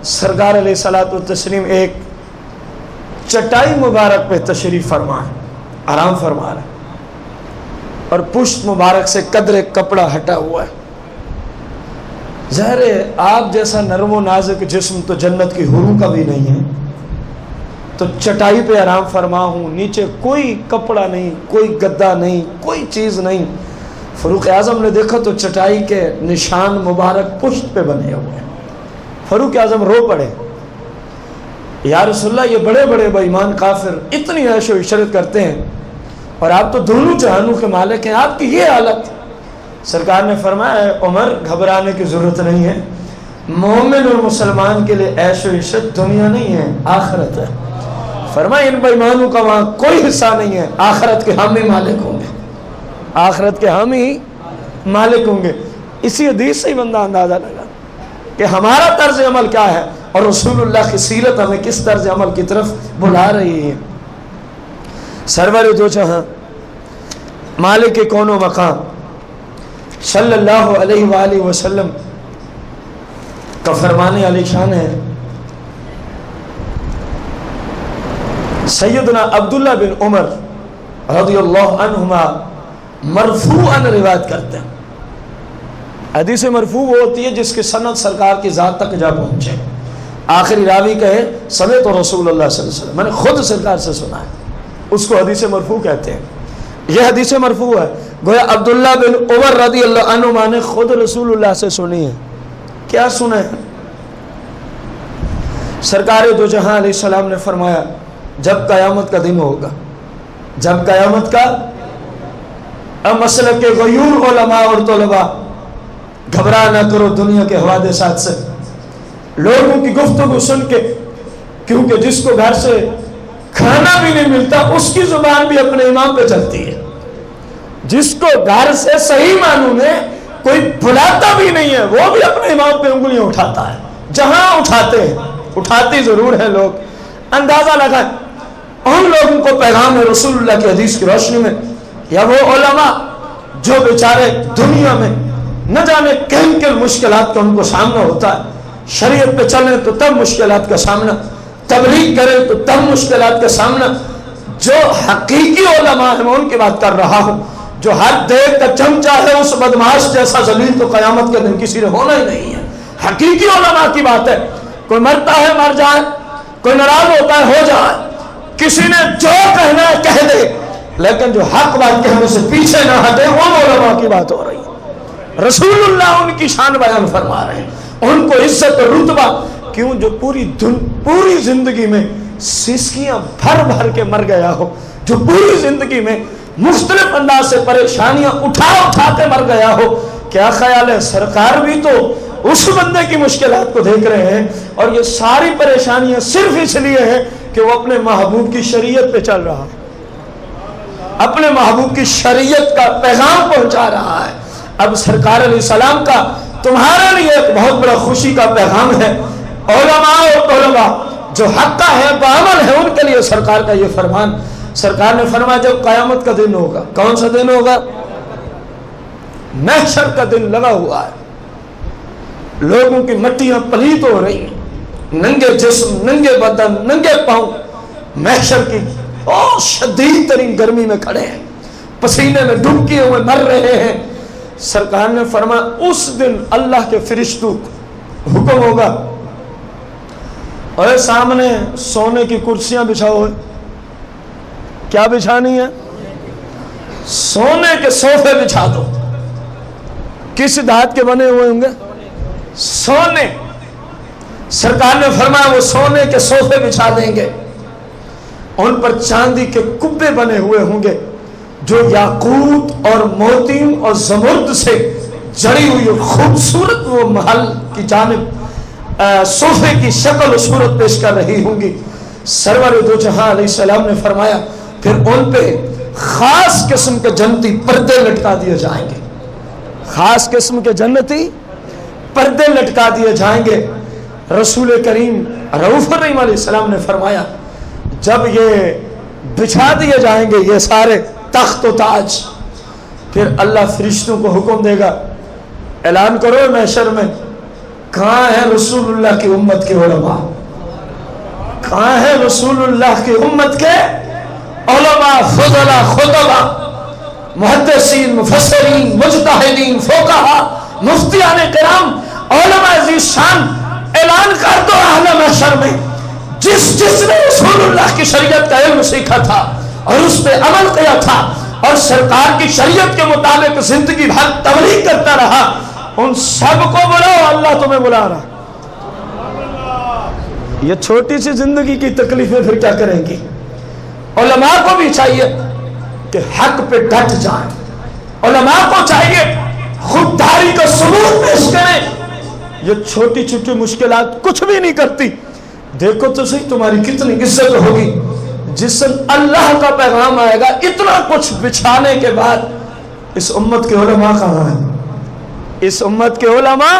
سرکار علیہ الصلوۃ والتسلیم، ایک چٹائی مبارک پہ تشریف فرما ہے، آرام فرما رہے، اور پشت مبارک سے قدر کپڑا ہٹا ہوا ہے۔ ظاہر ہے آپ جیسا نرم و نازک جسم تو جنت کی حوروں کا بھی نہیں ہے، تو چٹائی پہ آرام فرما ہوں، نیچے کوئی کپڑا نہیں، کوئی گدا نہیں، کوئی چیز نہیں۔ فاروق اعظم نے دیکھا تو چٹائی کے نشان مبارک پشت پہ بنے ہوئے ہیں۔ فاروق اعظم رو پڑے، یا رسول اللہ یہ بڑے بڑے بے ایمان کافر اتنی عیش و عشرت کرتے ہیں اور آپ تو دونوں جہانوں کے مالک ہیں، آپ کی یہ حالت۔ سرکار نے فرمایا عمر گھبرانے کی ضرورت نہیں ہے، مومن اور مسلمان کے لیے عیش و عشرت دنیا نہیں ہے، آخرت ہے۔ فرمایا ان بے ایمانوں کا وہاں کوئی حصہ نہیں ہے، آخرت کے ہم ہی مالک ہوں گے، آخرت کے ہم ہی مالک ہوں گے۔ اسی حدیث سے ہی بندہ اندازہ لگا کہ ہمارا طرز عمل کیا ہے اور رسول اللہ کی سیرت ہمیں کس طرز عمل کی طرف بلا رہی ہے۔ سرور دو جہاں مالک کون و مقام صلی اللہ علیہ وآلہ وسلم کا فرمان علی شان ہے۔ سیدنا عبداللہ بن عمر رضی اللہ عنہما مرفوعاً روایت کرتے ہیں۔ حدیث مرفوع وہ ہوتی ہے جس کی سند سرکار کی ذات تک جا پہنچے، آخری راوی کہے سمعت رسول اللہ صلی اللہ علیہ وسلم، میں نے خود سرکار سے سنا ہے، اس کو حدیث مرفوع کہتے ہیں۔ یہ حدیث مرفوع ہے، گویا عبداللہ بن عمر رضی اللہ عنہ نے خود رسول اللہ سے سنی ہے۔ کیا سنا ہے؟ سرکار دو جہاں علیہ السلام نے فرمایا جب قیامت کا دن ہوگا، جب قیامت کا، اب مسلک کے غیور علماء اور طلباء گھبرا نہ کرو دنیا کے حوادثات سے، لوگوں کی گفتگو سن کے، کیونکہ جس کو گھر سے کھانا بھی نہیں ملتا اس کی زبان بھی اپنے امام پہ چلتی ہے، جس کو گھر سے صحیح معنوں میں کوئی بلاتا بھی نہیں ہے وہ بھی اپنے امام پہ انگلیاں اٹھاتا ہے۔ جہاں اٹھاتے ہیں، اٹھاتی ضرور ہے لوگ، اندازہ لگائیں ان لوگوں کو پیغام ہے رسول اللہ کی حدیث کی روشنی میں، یا وہ علماء جو بیچارے دنیا میں نہ جانے کن کن مشکلات کا ان کو سامنا ہوتا ہے، شریعت پہ چلیں تو تب مشکلات کا سامنا، تبلیغ کریں تو تب مشکلات کا سامنا۔ جو حقیقی علماء ہیں میں ان کی بات کر رہا ہوں، جو ہر دیکھ کا چمچا ہے اس بدمعاش جیسا ذلیل تو قیامت کے دن کسی نے ہونا ہی نہیں ہے۔ حقیقی علماء کی بات ہے، کوئی مرتا ہے مر جائے، کوئی ناراض ہوتا ہے ہو جائے، کسی نے جو کہنا ہے کہہ دے، لیکن جو حق بات کہنے سے پیچھے نہ ہٹے وہ علماء کی بات ہو رہی ہے۔ رسول اللہ ان کی شان بیان فرما رہے ہیں، ان کو عزت اور رتبہ، کیوں؟ جو پوری زندگی میں سسکیاں بھر بھر کے مر گیا ہو، جو پوری زندگی میں مختلف انداز سے پریشانیاں اٹھا کے مر گیا ہو۔ کیا خیال ہے سرکار بھی تو اس بندے کی مشکلات کو دیکھ رہے ہیں، اور یہ ساری پریشانیاں صرف اس لیے ہیں کہ وہ اپنے محبوب کی شریعت پہ چل رہا ہے، اپنے محبوب کی شریعت کا پیغام پہنچا رہا ہے۔ اب سرکار علیہ السلام کا تمہارے لیے ایک بہت بڑا خوشی کا پیغام ہے، علماء اور طلباء جو حقہ ہے بعمل ہے ان کے لیے سرکار کا یہ فرمان۔ سرکار نے فرمایا جب قیامت کا دن ہوگا، کون سا دن ہوگا؟ محشر کا دن لگا ہوا ہے، لوگوں کی مٹیاں پلیت ہو رہی ہیں، ننگے جسم، ننگے بدن، ننگے پاؤں محشر کی اور شدید ترین گرمی میں کھڑے ہیں، پسینے میں ڈبکے ہوئے مر رہے ہیں۔ سرکار نے فرمایا اس دن اللہ کے فرشتوں کو حکم ہوگا، اور سامنے سونے کی کرسیاں بچھاؤ، کیا بچھانی ہے؟ سونے کے صوفے بچھا دو۔ کس دھات کے بنے ہوئے ہوں گے؟ سونے۔ سرکار نے فرمایا وہ سونے کے صوفے بچھا دیں گے، ان پر چاندی کے کبے بنے ہوئے ہوں گے جو یاقوت اور موتیم اور زمرد سے جڑی ہوئی خوبصورت وہ محل کی جانب صوفے کی شکل و صورت پیش کر رہی ہوں گی۔ سرور دو جہاں علیہ السلام نے فرمایا پھر ان پہ خاص قسم کے جنتی پردے لٹکا دیے جائیں گے، خاص قسم کے جنتی پردے لٹکا دیے جائیں گے۔ رسول کریم رؤوف الرحیم علیہ السلام نے فرمایا جب یہ بچھا دیے جائیں گے یہ سارے تخت و تاج، پھر اللہ فرشتوں کو حکم دے گا اعلان کرو محشر میں کہاں ہے رسول اللہ کی امت کے علماء، کہاں ہے رسول اللہ کی امت کے علماء، فضلاء، خطباء، محدثین، مفسرین، مجتہدین، فقہاء، مفتیان کرام، علماء عزیز شان۔ اعلان کر دو اہل محشر میں جس نے رسول اللہ کی شریعت کا علم سیکھا تھا اور اس پہ عمل کیا تھا اور سرکار کی شریعت کے مطابق زندگی بھر تبلیغ کرتا رہا، ان سب کو بلاؤ، اللہ تمہیں بلا رہا۔ یہ چھوٹی سی زندگی کی تکلیفیں پھر کیا کریں گی؟ علماء کو بھی چاہیے کہ حق پہ ڈٹ جائیں، علماء کو چاہیے خودداری کا ثبوت پیش کریں۔ یہ چھوٹی چھوٹی مشکلات کچھ بھی نہیں کرتی، دیکھو تو صحیح تمہاری کتنی عزت ہوگی جس دن اللہ کا پیغام آئے گا۔ اتنا کچھ بچھانے کے بعد اس امت کے علماء کہاں ہیں؟ اس امت کے علماء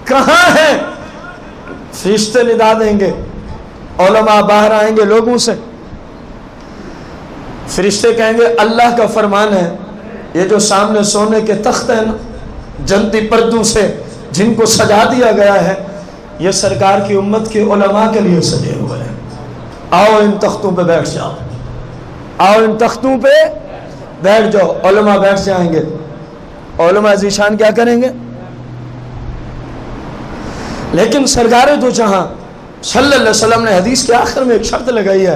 کہاں ہیں؟ فرشتے ندا دیں گے، علماء باہر آئیں گے لوگوں سے، فرشتے کہیں گے اللہ کا فرمان ہے یہ جو سامنے سونے کے تخت ہیں نا جنتی پردوں سے جن کو سجا دیا گیا ہے، یہ سرکار کی امت کے علماء کے لیے سجے ہوئے ہیں، آؤ ان تختوں پہ بیٹھ جاؤ، آؤ ان تختوں پہ بیٹھ جاؤ۔ علماء بیٹھ جائیں گے، علماء ذیشان کیا کریں گے؟ لیکن سرکار دو جہاں صلی اللہ علیہ وسلم نے حدیث کے آخر میں ایک شرط لگائی ہے،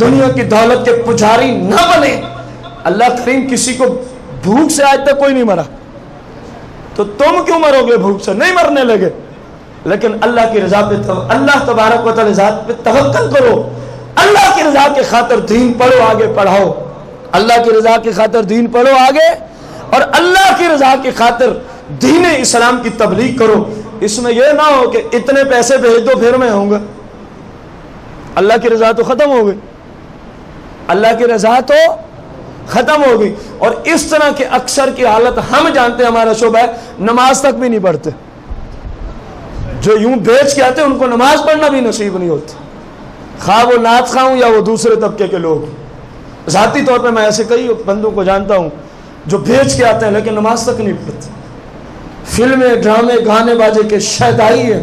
دنیا کی دولت کے پجاری نہ بنے. اللہ کریم کسی کو بھوک سے آج تک کوئی نہیں مرا, تو تم کیوں مرو گے بھوک سے؟ نہیں مرنے لگے. لیکن اللہ کی رضا پہ اللہ تبارک و تعالی ذات پہ توکل کرو, اللہ کی رضا کے خاطر دین پڑھو, آگے پڑھاؤ, اللہ کی رضا کی خاطر دین پڑھو آگے, اور اللہ کی رضا کی خاطر دین اسلام کی تبلیغ کرو. اس میں یہ نہ ہو کہ اتنے پیسے بھیج دو پھر میں ہوں گا. اللہ کی رضا تو ختم ہو گئی, اللہ کی رضا تو ختم ہو گئی. اور اس طرح کے اکثر کی حالت ہم جانتے ہیں, ہمارا شعبہ ہے, نماز تک بھی نہیں پڑھتے. جو یوں بیچ کے آتے ہیں ان کو نماز پڑھنا بھی نصیب نہیں ہوتی, خواہ وہ نعت خواہ ہوں یا وہ دوسرے طبقے کے لوگ. ذاتی طور پہ میں ایسے کئی بندوں کو جانتا ہوں جو بیچ کے آتے ہیں لیکن نماز تک نہیں پڑھتے. فلمیں, ڈرامے, گانے باجے کے شیدائی ہیں,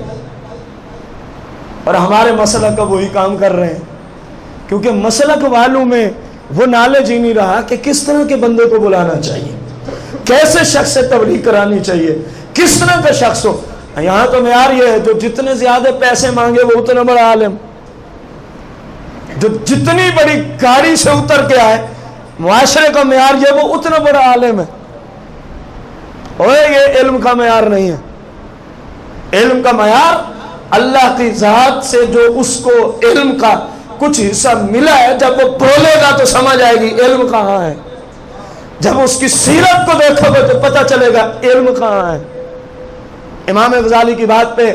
اور ہمارے مسلک کا وہی کام کر رہے ہیں. کیونکہ مسلک والوں میں وہ نالج ہی نہیں رہا کہ کس طرح کے بندے کو بلانا چاہیے, کیسے شخص سے تبلیغ کرانی چاہیے, کس طرح کا شخص ہو. یہاں تو معیار یہ ہے جو جتنے زیادہ پیسے مانگے وہ اتنا بڑا عالم, جو جتنی بڑی گاڑی سے اتر کے آئے, معاشرے کا معیار یہ وہ اتنا بڑا عالم ہے. اور یہ علم کا معیار نہیں ہے. علم کا معیار اللہ کی ذات سے جو اس کو علم کا کچھ حصہ ملا ہے, جب وہ بولے گا تو سمجھ آئے گی علم کہاں ہے. جب اس کی سیرت کو دیکھو گے تو پتہ چلے گا علم کہاں ہے. امام غزالی کی بات پہ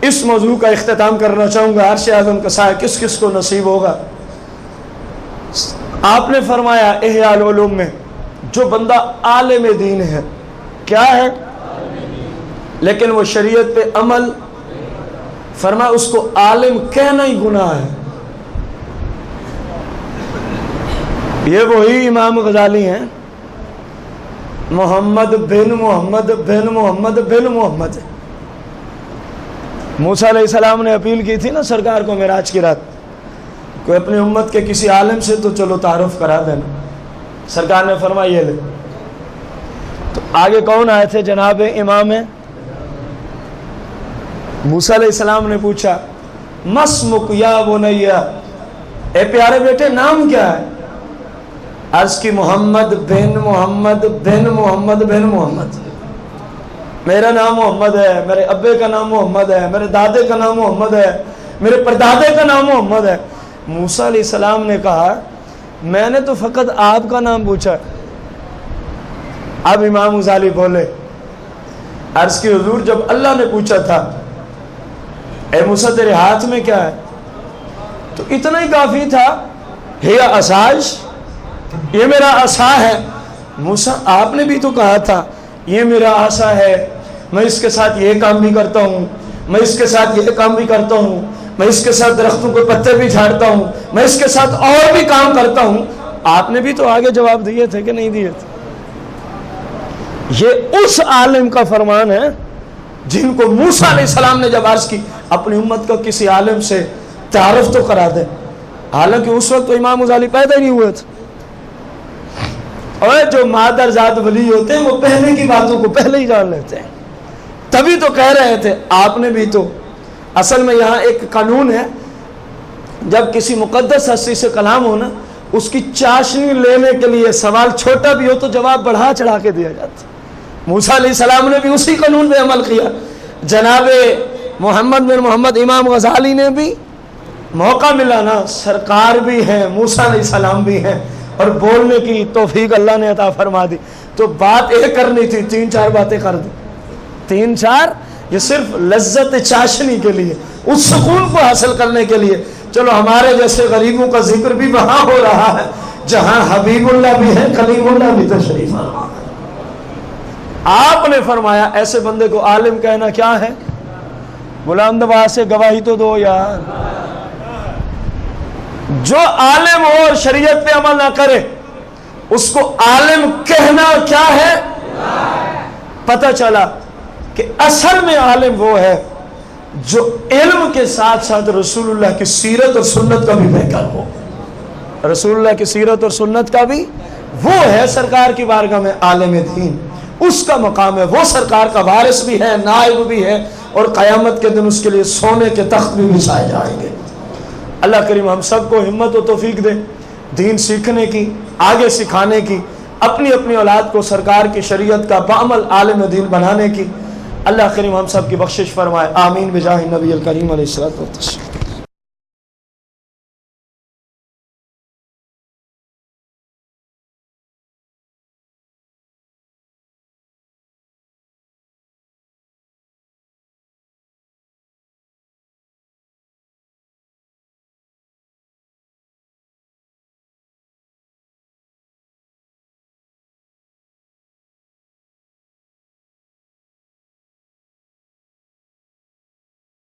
اس موضوع کا اختتام کرنا چاہوں گا. عرش اعظم کا سایہ کس کس کو نصیب ہوگا. آپ نے فرمایا احیاء العلوم میں, جو بندہ عالم دین ہے, کیا ہے, لیکن وہ شریعت پہ عمل, فرمایا اس کو عالم کہنا ہی گناہ ہے. یہ وہی امام غزالی ہیں, محمد بن محمد بن محمد بن محمد. موسیٰ علیہ السلام نے اپیل کی تھی نا سرکار کو معراج کی رات, کوئی اپنی امت کے کسی عالم سے تو چلو تعارف کرا دینا. سرکار نے فرمایا یہ لے. تو آگے کون آئے تھے؟ جناب امام موسیٰ علیہ السلام نے پوچھا مسمک یا بنیا, اے پیارے بیٹے نام کیا ہے؟ عرض کی محمد بن محمد بن محمد بن محمد. میرا نام محمد ہے, میرے ابے کا نام محمد ہے, میرے دادے کا نام محمد ہے, میرے پردادے کا نام محمد ہے. موسیٰ علیہ السلام نے کہا میں نے تو فقط آپ کا نام پوچھا. اب امام غزالی بولے, عرض کی حضور جب اللہ نے پوچھا تھا اے موسیٰ تیرے ہاتھ میں کیا ہے, تو اتنا ہی کافی تھا, ہے عصاش, یہ میرا عصا ہے. موسیٰ آپ نے بھی تو کہا تھا یہ میرا عصا ہے, میں اس کے ساتھ یہ کام بھی کرتا ہوں, میں اس کے ساتھ یہ کام بھی کرتا ہوں, میں اس کے ساتھ درختوں کو پتے بھی جھاڑتا ہوں, میں اس کے ساتھ اور بھی کام کرتا ہوں. آپ نے بھی تو آگے جواب دیے تھے کہ نہیں دیے تھے. یہ اس عالم کا فرمان ہے جن کو موسیٰ علیہ السلام نے جب عرض کی اپنی امت کو کسی عالم سے تعارف تو کرا دے. حالانکہ اس وقت تو امام غزالی پیدا ہی نہیں ہوئے تھے. اور جو مادر ذات ولی ہوتے ہیں وہ پہلے کی باتوں کو پہلے ہی جان لیتے ہیں. تبھی تو کہہ رہے تھے آپ نے بھی تو. اصل میں یہاں ایک قانون ہے, جب کسی مقدس ہستی سے کلام ہونا, اس کی چاشنی لینے کے لیے سوال چھوٹا بھی ہو تو جواب بڑھا چڑھا کے دیا جاتا. موسیٰ علیہ السلام نے بھی اسی قانون پہ عمل کیا. جناب محمد بن محمد امام غزالی نے بھی موقع ملا نا, سرکار بھی ہیں, موسیٰ علیہ السلام بھی ہیں, اور بولنے کی توفیق اللہ نے عطا فرما دی. تو بات ایک کرنی تھی, 3-4 باتیں کر دی. 3-4 یہ صرف لذت چاشنی کے لیے, اس سکون کو حاصل کرنے کے لیے. چلو ہمارے جیسے غریبوں کا ذکر بھی وہاں ہو رہا ہے جہاں حبیب اللہ بھی ہے, کلیم اللہ بھی تشریف فرما. آپ نے فرمایا ایسے بندے کو عالم کہنا کیا ہے؟ بلند آواز سے گواہی تو دو یار. جو عالم ہو اور شریعت پہ عمل نہ کرے اس کو عالم کہنا کیا ہے؟ پتہ چلا کہ اصل میں عالم وہ ہے جو علم کے ساتھ ساتھ رسول اللہ کی سیرت اور سنت کا بھی بہتر ہو. رسول اللہ کی سیرت اور سنت کا بھی وہ ہے سرکار کی بارگاہ میں عالم دین. اس کا مقام ہے, وہ سرکار کا وارث بھی ہے, نائب بھی ہے, اور قیامت کے دن اس کے لیے سونے کے تخت بھی بچھائے جائیں گے. اللہ کریم ہم سب کو ہمت و توفیق دے دین سیکھنے کی، آگے سکھانے کی، اپنی اپنی اولاد کو سرکار کی شریعت کا بعمل عالم دین بنانے کی۔ اللہ کریم ہم سب کی بخشش فرمائے، آمین بجاہ نبی الکریم علیہ الصلوۃ والتسلیم۔